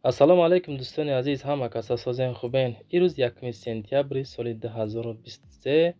ассалому алайкум дӯстони азиз, ҳама кас асозен хубен. ирӯз 1 сентябри соли 2023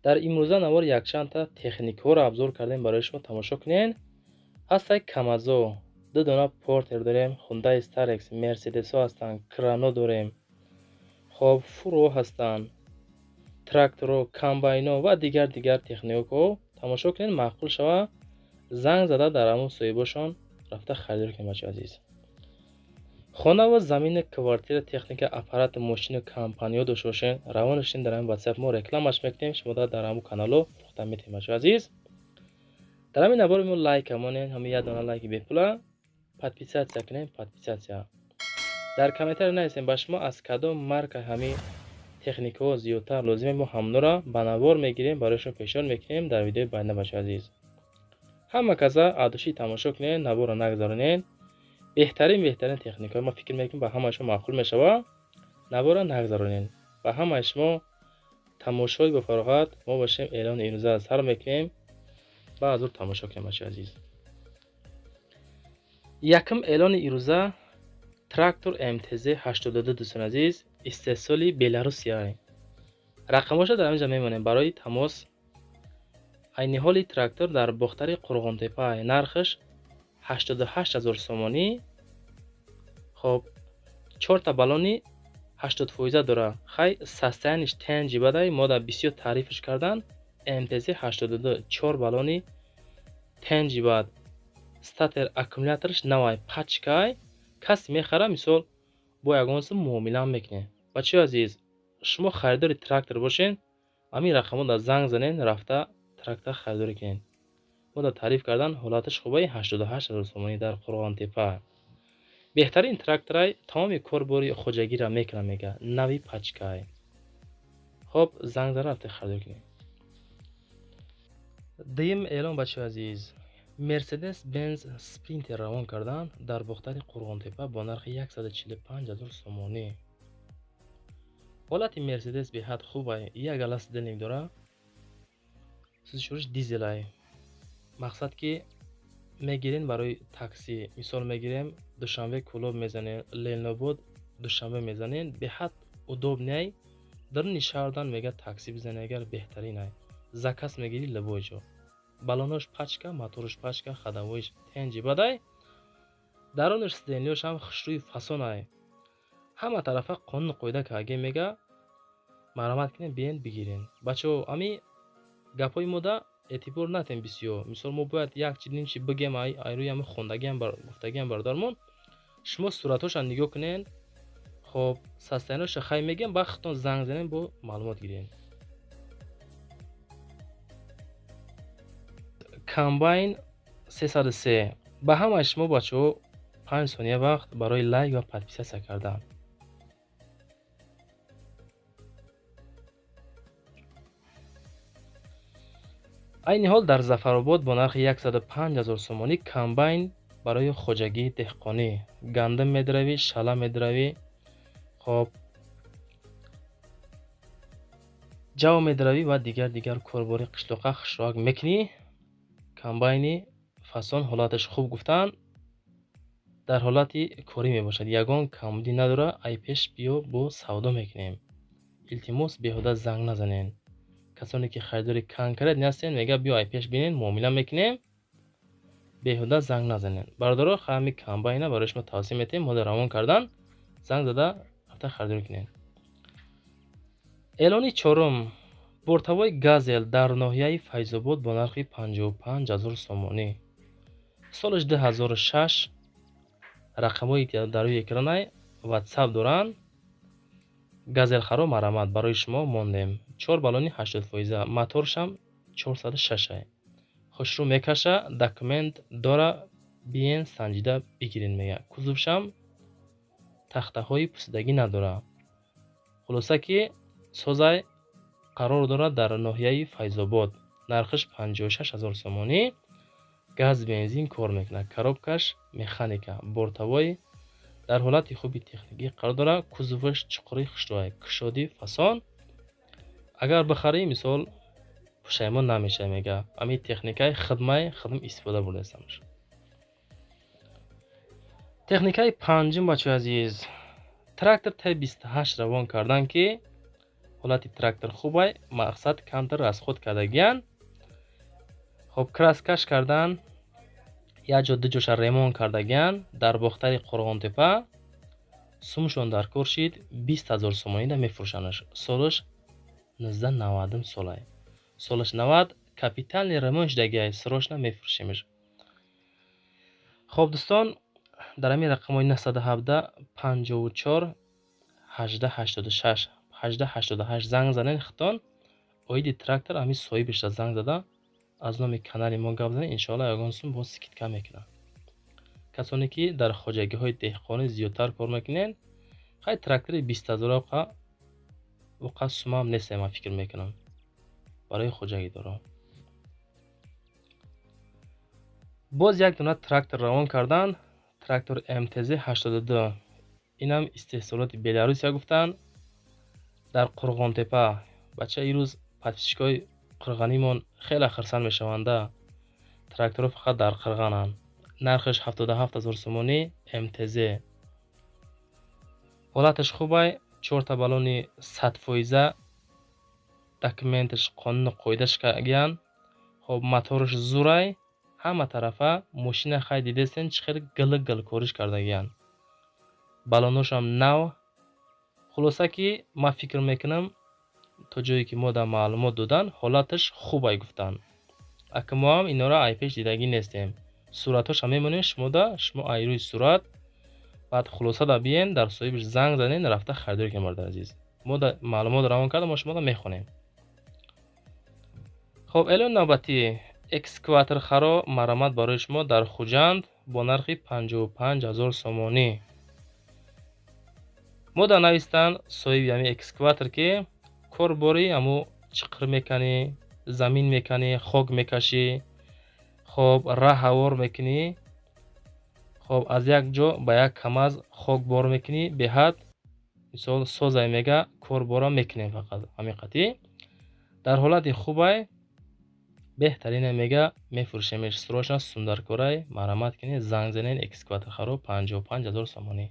дар имрӯза навор якчандта техникаҳоро абзор кардем барои шумо тамошо кунед. ҳастаи камазо, ду дона портер дорем, Hyundai Starex, Mercedes ҳастанд, крано дорем, хоб фуро ҳастанд, тракторо, комбайно ва дигар техникаҳо. Тамошо кунед, маъқул шава занг зада дар ҳамон соҳибошон рафта харидор кунед. бачаҳои азиз, خانه و زمین کوارتیر تکنیک اپارات ماشین و کمپانی‌ها داشته باشین، روانشین در همین واتساپ ما رکلامش میکنیم. شما در همون کانالو پخته میتونید. بچه‌ها عزیز، در همین نوار میمون لایک همونین، همین یه دونه لایک بپولا، подписаться کنین، подписаться. در کامنتر نویسین با شما از کدام مارکه همین تکنیک‌ها زیادتر لازمه، ما همونا را به نوار میگیریم، برایشون پیشنهاد میکنیم در ویدیو بعدی. بچه‌ها عزیز، همه کسا عادشی تماشا کنین، نوار را نگذارین. بهترین تکنیک‌ها ما فکر میکنیم با همه شما معقول میشوه. نوارا نگذارین. با همه شما تماشای با فراغت ما باشیم. اعلان این روزا از هر میکنیم با حضور تماشا کنیم. بچه‌ها عزیز، یکم اعلان این روزا تراکتور MTZ 82 دوستان عزیز، استحصالی بلاروسیه. رقمش در اینجا میمونه برای تماس. عین حالی تراکتور در باختر قرغان‌تپه، نرخش 88000 سومانی. خب 4 تا بالونی 80% داره. خیلی سستانش تنجی بدای ما در بسیار تعریفش کردن. MTZ 82 4 بالونی تنجی بد. استاتر اکومولاتورش نوای پچکای کسی میخره، مثال با یگانس معامله میکنه. بچه‌ها عزیز، شما خریدار تراکتور باشین، همین رقمو در زنگ زنین، رفته تراکتور خریداری کنین. ما در تعریف کردن حالتش خوبه. 88000 سومانی در قرغان‌تپه. بهترین تراکتورای تمام کاربری خوجگی را میکنه، میگه نوی پچکای. خب زنگ زده رفته خریداری کنین. دیم اعلان بچه‌ها عزیز، مرسدس بنز سپرینتر روان کردن در باختر قرغان‌تپه با نرخ 145000 سومانی. حالت مرسدس به حد خوبه. یک گلاس دلنگ داره، سوزشورش دیزلای. مقصد که میگیرین برای تاکسی، مثال میگیریم دوشنبه کلوب میزنین، لیل‌آباد دوشنبه میزنین، به حد удобней. در نشاردن میگه تاکسی بزنین، اگر بهترینه. زکاس میگیری لبوجو، بالونش پچکا، موتورش پچکا، خدمویش تنجی بدای. درونش استینلیوش هم خوشروی فاسونای. همه طرفه قانون قویده که اگه میگه مرامت کنین بیاین بگیرین. بچه‌ها امی گپای مودا اعتبار نتیم بسیار. مثال ما باید یک چیزی چی بگیم، روی هم خوندگی هم گفتگی هم بردارمون. شما صورتاش رو نگاه کنین. خب سستانش خیلی میگم، وقتتون زنگ زنین با معلومات گیرین. کامباین 303 به همه شما بچه‌ها 5 ثانیه وقت برای لایک و подписаться کردن. این حال در ظفرآباد با نرخ 105000 سومانی کامباین برای خوجگی دهقانی، گندم میدروی، شاله میدروی، خب جو میدروی و دیگر کاربری قشلوقه خشراک میکنی. کامباینی فاسون حالتش خوب گفتن، در حالتی کاری میباشد، یگان کمبودی نداره. ای پیش بیو با سودا میکنیم. التماس بیهوده زنگ نزنین. کسانی که خریداری کنکرت نیستین، میگه بیا ای پیش بینین، معامله میکنیم. بیهوده زنگ نزنین. بردارو خمی کامباینه برایش ما توصیه میتیم، ما روان کردن، زنگ زده رفته خریداری کنین. اعلانی چهارم، بورتوای گازل در ناحیه فیض‌آباد با نرخ 55000 سومانی. سالش 2006. رقمایی که در روی اکران واتساپ دارن. گازل خرو مرامت برای شما موندیم. 4 بالونی 80%، موتورش هم 406. خوشرو میکشه، داکومنت داره، بیاین سنجیده بگیرین میگه. کوزوفش هم تخته های پوسیدگی نداره. خلاصه که سازای قرار داره در ناحیه فیض‌آباد. نرخش 56000 سومانی. گاز بنزین کار میکنه. کاروبکش مکانیکا. بورتوای در حالت خوبی تکنیکی قرار داره. کوزوفش چقری خوشروی، کشادی فاسون. اگر بخری مثال پشیمان نمیشه، میگه امی تکنیکای خدمت استفاده برده استمش. техникаи панҷум бачаҳои азиз, трактор Т28 равон кардан ки ҳолати трактор хубай, мақсад камтар расход кардагиян. хоб краскаш кардан, як ҷо ду ҷоша ремонт кардагиян дар бохтари Қурғонтепа. сумшон дар кор шид 20,000 сомонида мефурӯшанаш. солаш 1990 солай. солаш 90 капитални ремонт шудагиай, срочно мефурӯшемаш. хоб дӯстон, дар ҳамин рақамҳои 917 54 1886 1888 занг занед хитон оиди трактор ҳамин соҳибашда занг зада аз номи канали мо гап занед. иншоалло ягон сум боз скидка мекунам. касоне ки дар хоҷагиҳои деҳқонӣ зиёдтар кор мекунен, хай трактори 20,000 воқа сумам нест, ман фикр мекунам барои хоҷагидоро. боз як дона трактор равон кардан, трактор МТЗ 82. инам истеҳсолоти Беларусия гуфтан дар Қурғонтепа. бача ирӯз подписчикои қирғанимон хеле хирсан мешаванда, тракторо фақат дар қирғананд. нархаш 77,000 сомонӣ МТЗ. ҳолаташ хубай, 4 балони 100%, документаш қонуну қоидаш кагиян. хоб мотораш зурай, ҳама тарафа мошина хай дидестен чӣ хел гил кориш кардагиян. балоношам нав. хулоса ки ман фикр мекунам то ҷое ки мо дар маълумот додан ҳолаташ хубай гуфтан. ака мо ҳам инора айпеш дидагӣ нестем. суратҳоша мемонем шумода, шумо айрӯи сурат баъд хулоса да биен дар соҳибаш занг занен рафта харидор кунед. мардои азиз, мо да маълумот равон карда мо шумо да мехонем. хоб эълони навбатӣ, экскаватор харо марамат барои шумо дар Хуҷанд бо нархи 55,000 сомонӣ. мо да навистан соҳиби ҳамин экскаватор ки корбори ҳамо чиқр меканӣ, замин меканӣ, хок мекашӣ, хоб раҳавор мекунӣ, хоб аз як ҷо ба як камаз хок бор мекунӣ, беҳад мисол созай мега корбора мекунем фақат ҳамин қатӣ. дар ҳолати хубай беҳтарина мега мефурӯшемеш. срочно сундаркорай марамат кунед, занг занед. экскаватор харо 55,000 сомонӣ.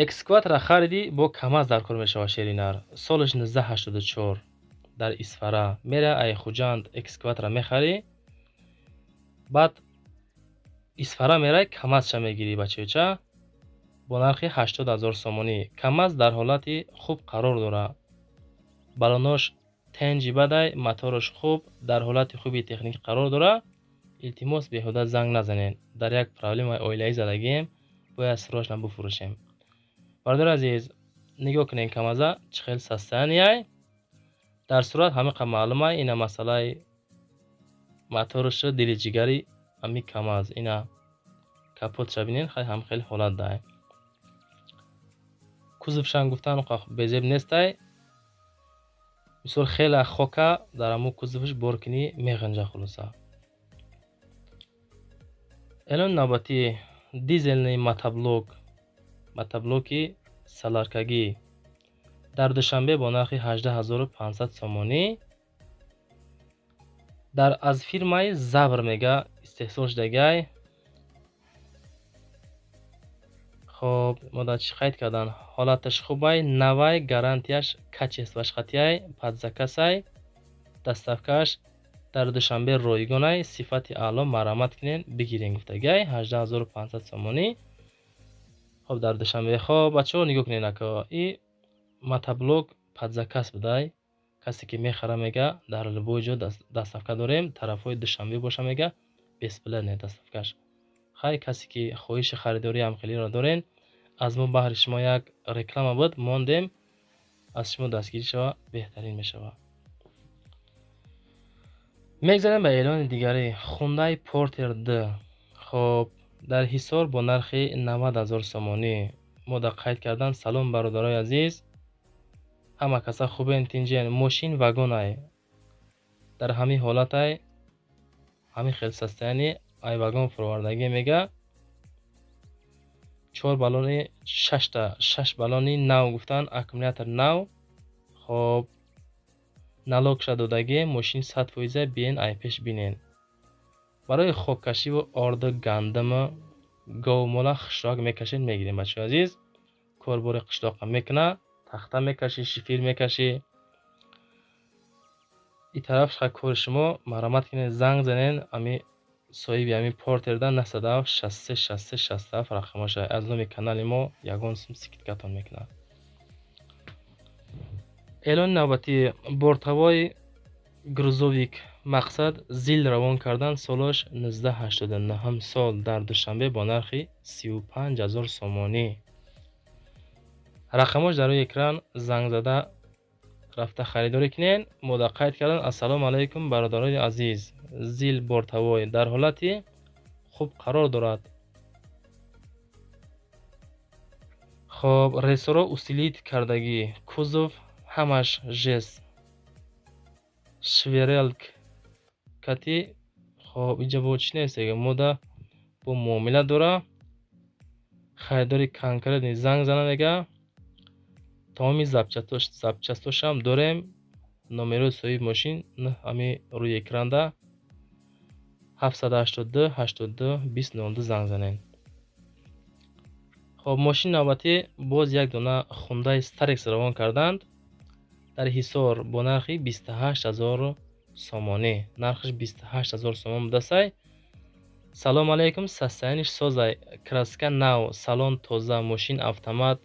экскаватора харидӣ бо камаз дар кор мешавад. шеринар солаш 1984 дар Исфара мера ай Хуҷанд экскаватора мехарӣ, баъд Исфара мерай камазша мегирӣ бачаёча бо нархи 80,000 сомонӣ. камаз дар ҳолати хуб қарор дорад. балонош тенҷи бадай, моторош хуб дар ҳолати хуби техникӣ қарор дорад. илтимос беҳуда занг назанед. дар як проблемаи оилаӣ задагием, бояд срочно бифурӯшем. бардор азиз, нигоҳ кунед камаза чӣ хел састаяй. дар сурат ҳамиқа маълумай. ина масъалаи мотороша дили ҷигари ҳами камаз. ина капотша бинед, хай ҳам хел ҳолат дай. кузовшан гуфтан безеб нестай. мисол хела хока дар ҳамо кузовш бор кунӣ меғинҷа. хулоса эълони навбатӣ, дизелни мотоблоки саларкагӣ дар Душанбе бо нархи 18,500 сомонӣ. дар аз фирмаи Завр мега истеҳсол шудагиай. хоб мода чӣ қайд кардан, ҳолаташ хубай, навай, гарантияш качест вашқатиай, падзакасай, доставкааш дар Душанбе ройгонай, сифати аъло марамат кунед бигирен гуфтагиай. 18,500 сомонӣ. хоб дар Душанбе. хоб бачаҳо нигоҳ кунед, ака и мотоблок падзакас будай. касе ки мехара мега дар любой ҷо доставка дорем, тарафҳои Душанбе боша мега бесплатне доставкаш. хай касе ки хоҳиши харидори ҳамхелиро дорен, аз мо баҳри шумо як реклама буд, мондем, аз шумо дастгирӣ шава беҳтарин мешавад. мегзарем ба эълони дигари Hyundai Porter D. хоб дар Ҳисор бо нархи 90,000 сомонӣ. мо да қайд кардан. салом бародарои азиз, ҳама каса хубен, тинҷен. мошин вагонай дар ҳамин ҳолатай, ҳамин хел састаяни ай вагон фурӯвардагӣ мега. 4 балони 6 балони нав гуфтан, аккумулятор нав. хоб налогша додагӣ, мошин 100% биен айпеш бинен. برای خوک‌کشی و آرد گندم گاومالا خشتک میکشین میگیریم بچه عزیز. کاربر قشتاق میکنه، تخته میکشی، شفیر میکشی. این طرف کار شما مرامت کنین، زنگ زنین امی صاحب امی پورتر دا 907 63 63 67 رقمش از نام کانال ما یگان سم سکتگاتون میکنه. اعلان نوبتی بورت‌هوای گروزوویک مقصد زیل روان کردن سالش 1989 سال در دوشنبه با نرخ 35000 سومانی. رقمش در روی اکران زنگ زده رفته خریداری کنین. مدا قید کردن السلام علیکم برادران عزیز، زیل بورت‌هوای در حالتی خوب قرار دارد. خب رستوران اوسیلیت کردگی کوزوف همش جس شویرلک کتی. خب اینجا با چی نیست دیگه، مدا با معامله داره. خریداری کنکرت زنگ زنه دیگه. تمامی زبچستاش هم داریم. نمره صاحب ماشین امی روی اکران ده 782 82 20 زنگ زنین. خب ماشین نوبتی باز یک دونه خوندای استرکس روان کردند در حصار با نرخی 28000 سومانی. نرخش 28000 سومان بوده سای. سلام علیکم، سستانش سازای کراسکا نو سالن تازه ماشین автомат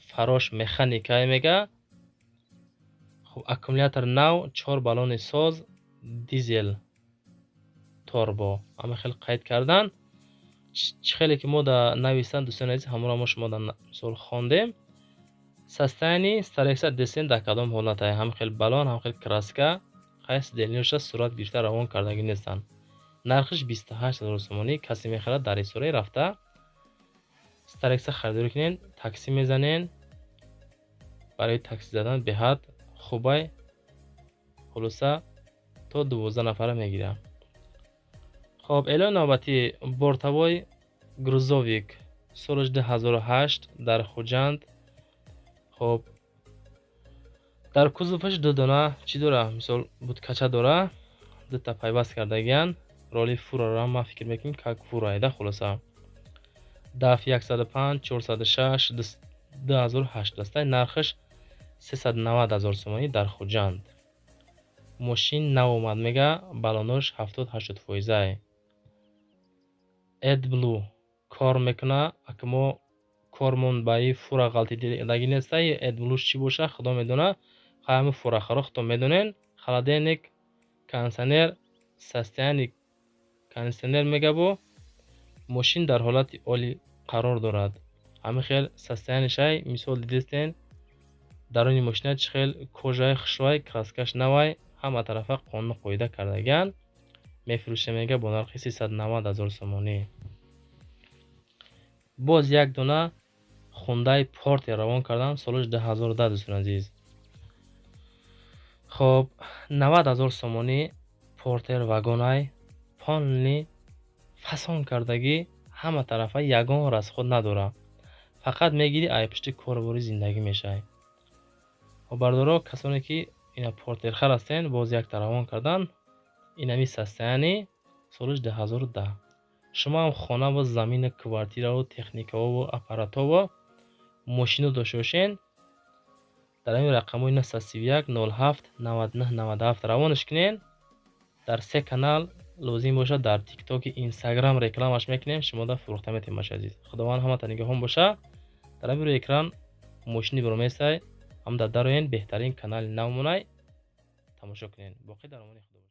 فراش مکانیکای میگه. خب اکومولاتور نو 4 بالون ساز دیزل توربو اما خیلی قید کردن. چه خیلی که ما در نویسن دوستان عزیز همراه ما شما در مثال خواندیم. سستانی ستارکس دسین در کدام حالت های هم خیلی بالون هم خیلی کراسکا خیلی دلنیوش سرعت بیشتر روان کردگی نیستن. نرخش 28000 سومانی. کسی میخرد در ایسوری رفته ستارکس خریداری کنین، تاکسی میزنین. برای تاکسی زدن به حد خوبه خلاصه تا 12 نفره میگیره. خب اعلان نوبتی بورت‌هوای گروزوویک سالش 2008 در خوجند. خب در کوزوفش دو دونه چی داره، مثال بودکچه داره، دو تا پیوست کردگیان. رولی فورا را ما فکر میکنیم که فورا ایده. خلاصه دف 105 406 2008 دسته. نرخش 390000 سومانی در خوجند. ماشین نو اومد میگه، بالونش 70-80% اد بلو کار میکنه. اما کارمون بایی فورا غلطی دیگه نیسته. اد بلوش چی باشه خدا میدونه. همه فورا خرخت میدونین. خلادینیک کانسنر سستیانیک کانسنر میگه بو ماشین در حالت عالی قرار دارد. همه خیلی سستیانش های مثال دیدستین درون ماشین چه خیلی کجای خشوای کراسکش نوای همه طرفه قانون قویده کردگن. میفروشه میگه با نرخ 390000 سومانی. باز یک دونه خوندای پورت روان کردن سالش 2010 دوستان عزیز. خب 90000 سومانی پورتر واگونای پانلی فسان کردگی همه طرفه یگان از خود نداره. فقط میگیری ای پشت کاربری زندگی میشه. و بردارا کسانی که اینا پورتر خرستین باز یک روان کردن. اینمی سستانی سالش 2010. شما هم خانه و زمین کوارتیر و تکنیک و اپارات و ماشین داشته باشین در این رقم 931 07 99 97 روانش کنین. در 3 کانال لازم باشه. در تیک تاک اینستاگرام رکلامش میکنیم. شما در فروخته میتیم باشه عزیز. خداوند همه تنگه هم باشه. در این روی اکران ماشینی برو میسای هم در دروین بهترین کانال نمونای تماشا کنین. باقی در امان خدا.